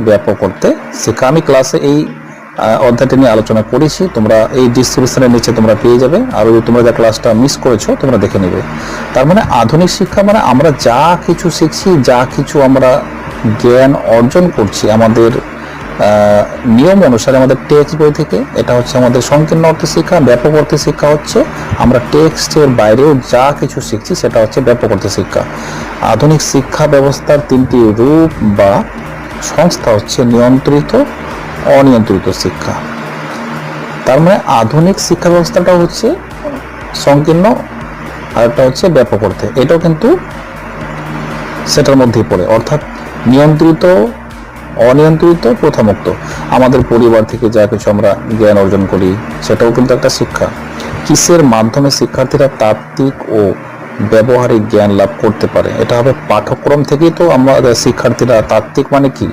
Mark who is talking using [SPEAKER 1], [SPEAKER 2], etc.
[SPEAKER 1] ব্যাপক করতে শিক্ষা। আমি ক্লাসে এই অধ্যায়টি নিয়ে আলোচনা করেছি, তোমরা এই ডিসক্রিপশনের নিচে তোমরা পেয়ে যাবে, আর তোমরা যা ক্লাসটা মিস করেছো তোমরা দেখে নেবে। তার মানে আধুনিক শিক্ষা মানে আমরা যা কিছু শিখছি, যা কিছু আমরা জ্ঞান অর্জন করছি আমাদের নিয়ম অনুসারে আমাদের টেক্সট বই থেকে, এটা হচ্ছে আমাদের সংকীর্ণ অর্থে শিক্ষা। ব্যাপক অর্থে শিক্ষা হচ্ছে আমরা টেক্সটের বাইরেও যা কিছু শিখছি সেটা হচ্ছে ব্যাপক অর্থে শিক্ষা। আধুনিক শিক্ষা ব্যবস্থার তিনটি রূপ বা সংস্থা হচ্ছে নিয়ন্ত্রিত, অনিয়ন্ত্রিত শিক্ষা। তার মানে আধুনিক শিক্ষা ব্যবস্থাটা হচ্ছে সংকীর্ণ, আর একটা হচ্ছে ব্যাপক অর্থে। এটাও কিন্তু সেটার মধ্যেই পড়ে, অর্থাৎ নিয়ন্ত্রিত, অনিয়ন্ত্রিত, প্রথামুক্ত। আমাদের পরিবার থেকে যা কিছু আমরা জ্ঞান অর্জন করি সেটাও কিন্তু একটা শিক্ষা। কিসের মাধ্যমে শিক্ষার্থীরা তাত্ত্বিক ও ব্যবহারিক জ্ঞান লাভ করতে পারে? এটা হবে পাঠ্যক্রম থেকেই তো আমাদের শিক্ষার্থীরা, তাত্ত্বিক মানে কি,